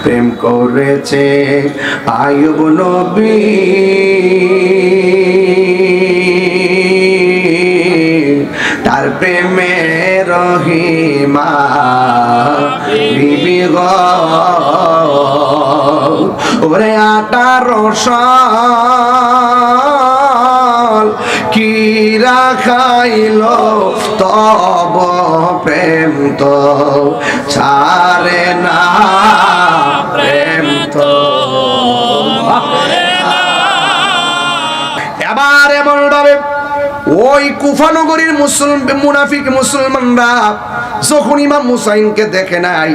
প্রেম করেছে আইয়ুব নবী, তার প্রেমে রহিমা বিবি গো ওরে 18 সাল কি রাখাইল তব প্রেম তো ছাড়ে না, প্রেম তো এবার এমন ভাবে ওই কুফা নগরীর মুনাফিক মুসলমানরা যখন ইমাম হুসাইনকে দেখে নাই,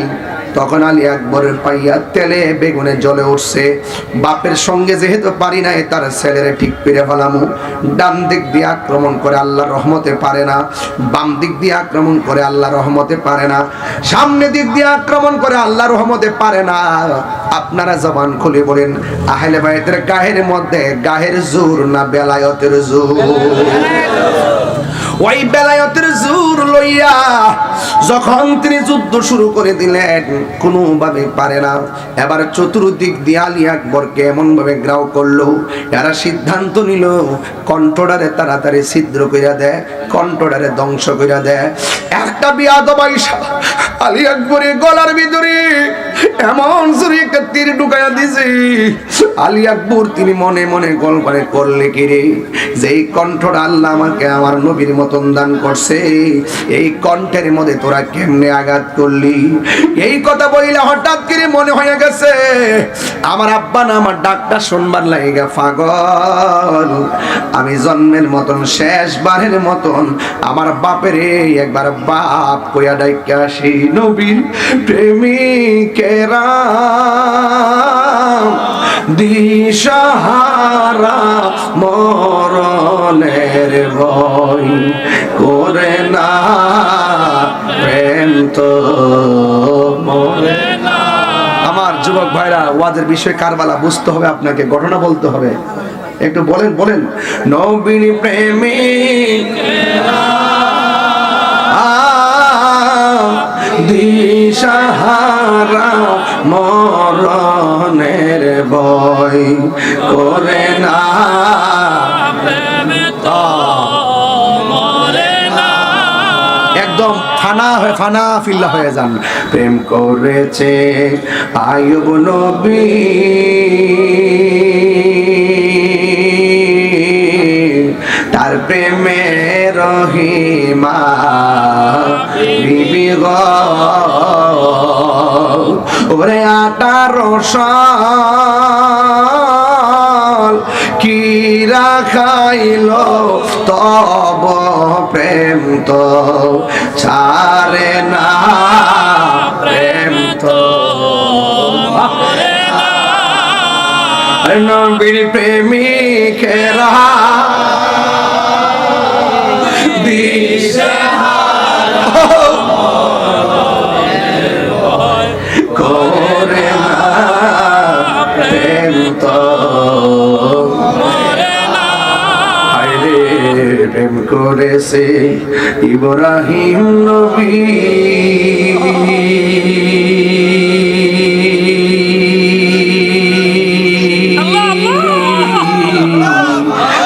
তখন আলী আকবরের পাইয়া তেলে বেগুনে জ্বলে উঠছে। বাপের সঙ্গে যেহেতু পারি নাই, তার ছেলেরে ঠিক পেরে ফেলামু। ডান দিক দিয়ে আক্রমণ করে আল্লাহর রহমতে পারে না, বাম দিক দিয়ে আক্রমণ করে আল্লাহর রহমতে পারে না, সামনে দিক দিয়ে আক্রমণ করে আল্লাহর রহমতে পারে না। আপনারা জবান খুলে বলেন, আহলে বাইতের গায়ের মধ্যে গায়ের জোর না বেলায়েতের জোর? ওই বেলায়েতের জোর লইয়া যখন তিনি যুদ্ধ শুরু করে দিলেন, কোনোভাবে পারে না। এবার চতুর্দিক দিয়ে আলী আকবরকে এমন ভাবে গ্রাও করলো, এরা সিদ্ধান্ত নিল কণ্ঠটারে তাড়াতাড়ি ছিদ্র কইরা দেয়, কণ্ঠটারে ধ্বংস কইরা দেয়। একটা বিয়াদব আইসা আলী আকবরের গলার ভিতরে এমন জোরে একটা তীর ঢুকাইয়া দিছে। আলী আকবর তিনি মনে মনে কল্পনা করলে কি রে, যে এই কণ্ঠটা আল্লাহ আমাকে আমার নবীর মতন দান করছে, এই কণ্ঠের মধ্যে তোরা কেমনে আঘাত করলি? এই কথা বইলে হঠাৎ করে মনে হয়ে গেছে আমার আব্বা না আমার ডাকটা শুনবার লাগে পাগল। আমি জন্মের মতন শেষবারের মতন আমার বাপের একবার বাপ কইয়া ডাইকা আসি। নবীর প্রেমিকেরা দিশাহারা মরণের ভয় করে না, প্রেম তো মরে না। আমার যুবক ভাইরা, ওয়াজের বিষয় কারবালা বুঝতে হবে, আপনাকে ঘটনা বলতে হবে। একটু বলেন বলেন, নবীর প্রেমিকেরা দিশাহারা মরণের ভয় করে না, একদম ফানা ফিল্লা হয়ে যান। প্রেম করেছে আইয়ুব নবী, তার প্রেমে রহিমা বিবি গো ওরে 18 সাল কি রাখাইল তব প্রেম তো ছাড়ে না, প্রেম তো নবীর প্রেমিকেরা করে না, প্রেম তো প্রেম করেছে ইব্রাহিম নবী,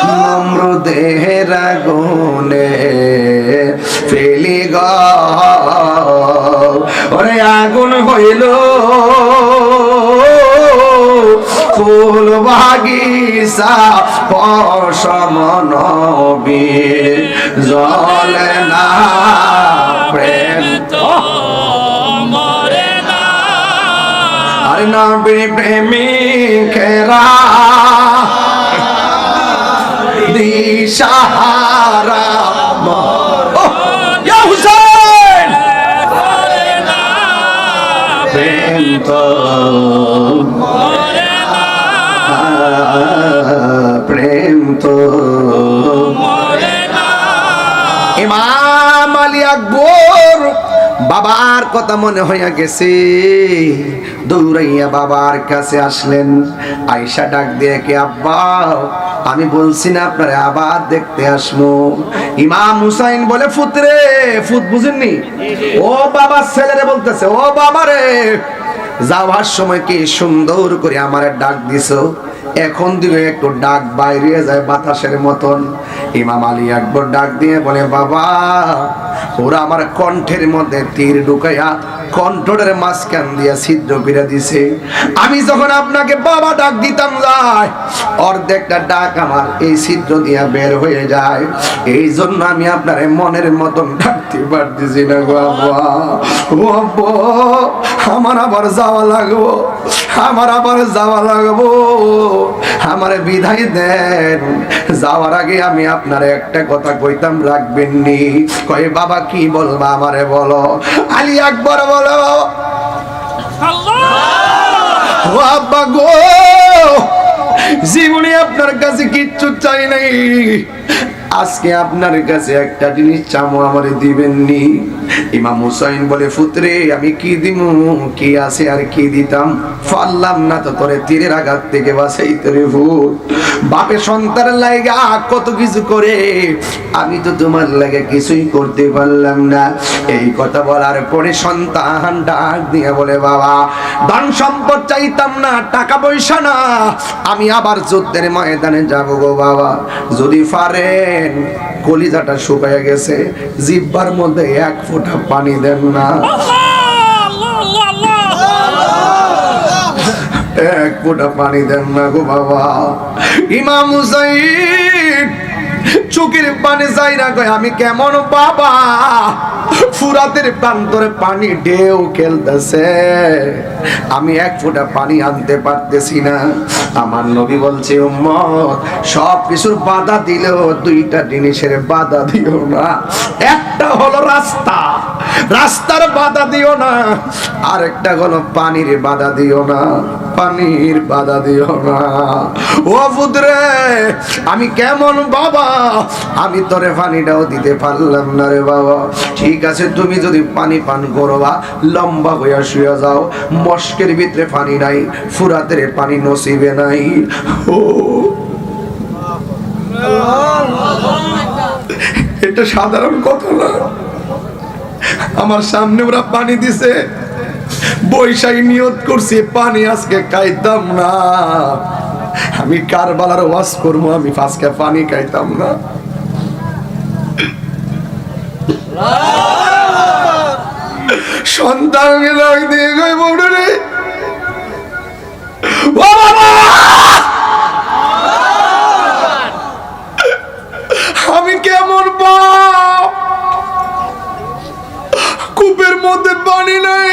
নমরুদের আগুনে ফেলি গো ওরে আগুন হইল ফুল বাগিচা পশম নবীর জ্বলে না, প্রেম তো মরে না। আরে নবীর প্রেমিকেরা দিশাহারা প্রেম তো প্রেম তো ইমাম আলী আকবর বাবার কথা মনে হইয়া গেছে, দৌড়াইয়া বাবার কাছে আসলেন। আয়েশা ডাক দিয়ে কে আব্বা, আমি বলছি না আপনারে আবার দেখতে আসবো। ইমাম হুসাইন বলে ফুতরে, ফুত বুঝেননি? ও বাবার ছেলেরে বলতেছে, ও বাবা রে যাওয়ার সময় কি সুন্দর করে আমারে ডাক দিছো, এখন দিকে একটু ডাক বাইরে যায় বাতাসের মতন। ইমাম আলী আকবর ডাক দিয়ে বলে, বাবা ওরা আমার কণ্ঠের মধ্যে তীর ঢুকাইয়া কণ্ঠের মাঝখান দিয়া ছিদ্র করে দিছে। আমি যখন আপনাকে বাবা ডাক দিতাম যায়, অর্ধেকটা ডাক আমার এই ছিদ্র দিয়া বের হয়ে যায়। এই জন্য আমি আপনার মনের মতন ডাকতে পারতেছি না গো আব্বা। ও আব্বা, আমার আবার যাওয়া লাগবো, আমার আবার যাওয়া লাগবো, আমার বিদায় দেন। যাওয়ার আগে আমি আপনার একটা কথা কইতাম, রাখবেন নি? কয় বাবা কি বলবা আমারে বলো। আলী আকবর বলো, ও আব্বা গো, জীবনে আপনার কাছে কিচ্ছু চাই নাই, আজকে আপনার কাছে একটা জিনিস চামো, আমারে দিবেননি? ইমাম হুসাইন বলে, পুত্রে আমি কি দিমু, কি আছে আর কি দিতাম, পারলাম না তো তোরে তীরের আঘাত থেকে বাঁচাইতে রে ভূত। বাপে সন্তানের লাগা কত কিছু করে, আমি তো তোমার লাগে কিছুই করতে পারলাম না। এই কথা বলার পরে সন্তান ডাক দিয়ে বলে, বাবা ধন সম্পদ চাইতাম না, টাকা পয়সা না, আমি আবার যুদ্ধের ময়দানে যাব গো বাবা। যদি পারেন কলিজাটা শুকায় গেছে, জিহ্বার মধ্যে এক ফোঁটা পানি দেন না, এক ফোঁটা পানি দেন না গো বাবা। ইমাম হুসাইন চোখের পানি যাই না কয়, আমি কেমন বাবা, ফুরাতের প্রান্তরে পানি ঢেউ খেলতেছে, আমি এক ফোঁটা পানি আনতে পারতেছি না। আমার নবী বলছে, উম্মত সব কিছুর বাধা দিলেও দুইটা জিনিসের বাধা দিও না। একটা হলো রাস্তা, রাস্তার বাধা দিও না, আর একটা হলো পানির বাধা দিও না, পানির বাধা দিও না। ও পুত্রে, আমি কেমন বাবা, আমি তোরে পানিটাও দিতে পারলাম না রে বাবা। ঠিক আছে, তুমি যদি পানি পান করবা, লম্বা হইয়া শুয়ে যাও, মস্কের ভিতরে পানি নাই, ফুরাতের পানি নসিবে নাই। ও এটা সাধারণ কথা না। আমার সামনে ওরা পানি দিছে, বৈশাখী নিয়ত করছি পানি আজকে খাইতাম না, আমি কারবালার ওয়াজ করবো, আমি আজকে পানি খাইতাম না। সন্তানকে ডাক দিয়ে কই, বউটা রে, ও বাবা আমি কেমন বাপ, কূপের মধ্যে পানি নাই,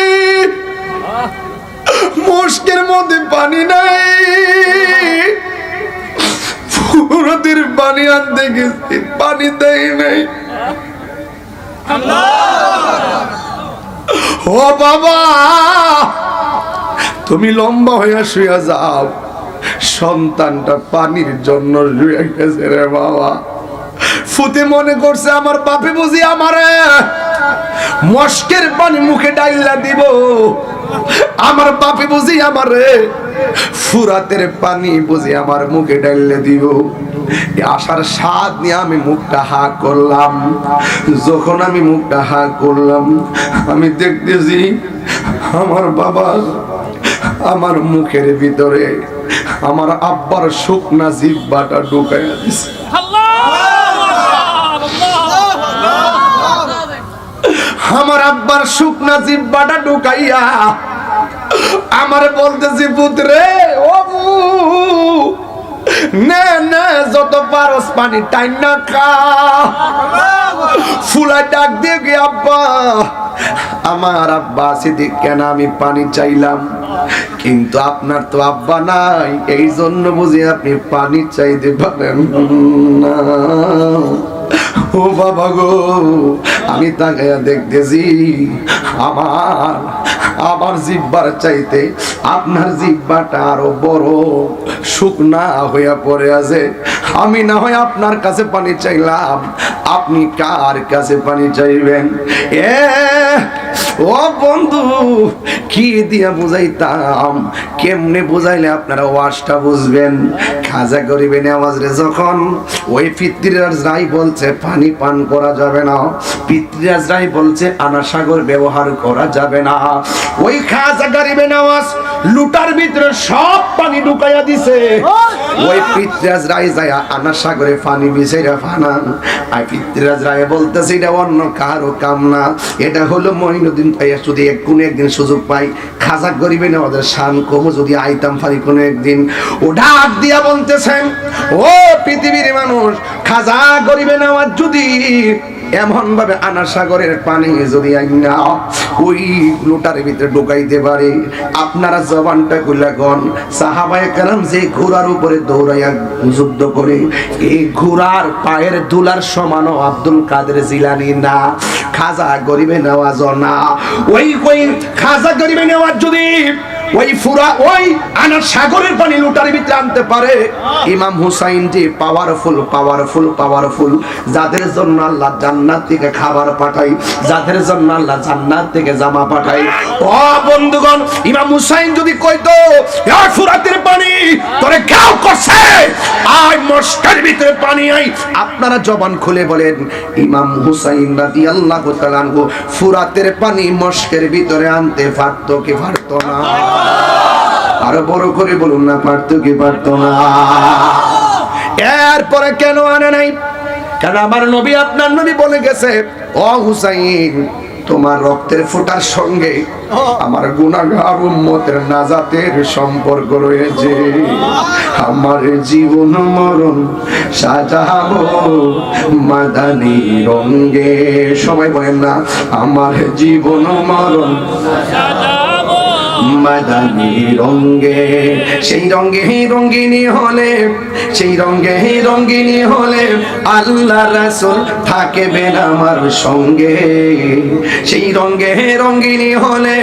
মস্কের মধ্যে পানি নাই, ফুরাতের পানি আনতে গেছি, পানি দেয় নাই। ও বাবা, তুমি লম্বা হইয়া শুয়ে যাও, সন্তানটা পানির জন্য শুয়ে গেছে রে বাবা। ফুতে মনে করছে আমার বাপে বুঝি আমারে মস্কের পানি মুখে ডাইলা দিব, আমার বাপে বুঝি আমারে ফুরাতের পানি বুঝি আমার মুখে ডাইলে দিব। আশার স্বাদ নিয়ে আমি মুখটা হা করলাম। যখন আমি মুখটা হা করলাম, আমি দেখতেছি আমার বাবা আমার মুখের ভিতরে আমার আব্বার শুকনা জিহ্বাটা ঢুকাইয়া দিছে। আমার আব্বার শুকনা জিহ্বাটা ঢুকাইয়া আমার বলতেছি, পুত্রে ও নে নে, যত পারস পানি টাইম না খা। ফুলা ডাক দিয়ে গে, আব্বা আমার আব্বা সিদ্দিক কেন আমি পানি চাইলাম, কিন্তু আপনার তো আব্বা নাই, এই জন্য বুঝি আপনি পানি চাইতে পারেন না। ও বাবা গো, আমি তাকাইয়া দেখতেছি আমার জিহ্বার চাইতে আপনার জিহ্বাটা আরো বড় শুকনা হইয়া পড়ে আছে। আমি না হয় আপনার কাছে পানি চাইলাম, আপনি কার কাছে পানি চাইবেন? ও বন্ধু, কি দিয়া বুঝাইতাম, কেমনে বুঝাইলে আপনারা ওয়াজটা বুঝবেন? খাজা গরিবে নেওয়াজ রে যখন ওই পিতৃরাজরাই বলছে পানি পান করা যাবে না, পিতৃরাজরাই বলছে আনা সাগর ব্যবহার করা যাবে না, ওই খাজা গরিবে নেওয়াজ লুটার ভিতরে সব পানি ঢুকাইয়া দিছে। ওই পিতৃরাজরাই যায় আনা সাগরে পানি মিশাইয়া ফানান। আর পিতৃরাজরাই বলতেছে এটা অন্য কারো কাম না, এটা হলো মঈনুদ্দিন ভাইয়া যদি কোনো একদিন সুযোগ পাই খাজা গরিবে নেওয়াজের শান কম যদি আইতাম পারি কোনো একদিন। ও ডাক দিয়া বলতেছেন, ও পৃথিবীর মানুষ, খাজা গরিবে নেওয়াজ যদি এমন ভাবে আনা সাগরের পানি যদি আইনা ওই লোটার ভিতরে ঢুকাইতে পারে, আপনারা জবানটা খুলে গন, সাহাবায়ে কেরাম যে ঘোড়ার উপরে দৌড়াইয়া যুদ্ধ করে, এই ঘোড়ার পায়ের ধুলার সমানও আব্দুল কাদের জিলানী না, খাজা গরিবে নেওয়াজ না। ওই খাজা গরিবে নেওয়াজ যদি ওই ওই আনা সাগরের পানি লুটার ভিতরে আনতে পারে, ইমাম হুসাইন যে পাওয়ারফুল পাওয়ারফুল পাওয়ারফুল, যাদের জন্য আল্লাহ জান্নাত থেকে খাবার পাঠাই, যাদের জন্য আল্লাহ জান্নাত থেকে জামা পাঠাই। ও বন্ধুগণ, ইমাম হুসাইন যদি কইতো এই ফুরাতের পানি তোরে গাও করছে, আয় মস্কের ভিতরে পানি আই, আপনারা জবান খুলে বলেন ইমাম হুসাইন রাদিয়াল্লাহু তাআলা আনহু ফুরাতের পানি মস্কের ভিতরে আনতে পারতো কি পারতো না? আরো বড় করে বলুন না, পারতো কি পারতো না? এরপরে কেন আনে নাই? কারণ আমার নবী, আপনার নবী বলে গেছে, ও হুসাইন, তোমার রক্তের ফোঁটার সঙ্গে আমার গুনাহগার উম্মতের নাজাতের সম্পর্ক রয়েছে। আমার জীবন মরণ সাজাবো মাদানী রঙে। সবাই বলেন না, আমার জীবন মরণ মাদানী রঙে। সেই রঙে রঙ্গিনী হলে, সেই রঙে রঙ্গিনী হলে আল্লাহ রাসূল থাকবেন আমার সঙ্গে। সেই রঙে রঙ্গিনী হলে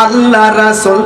আল্লাহ রাসূল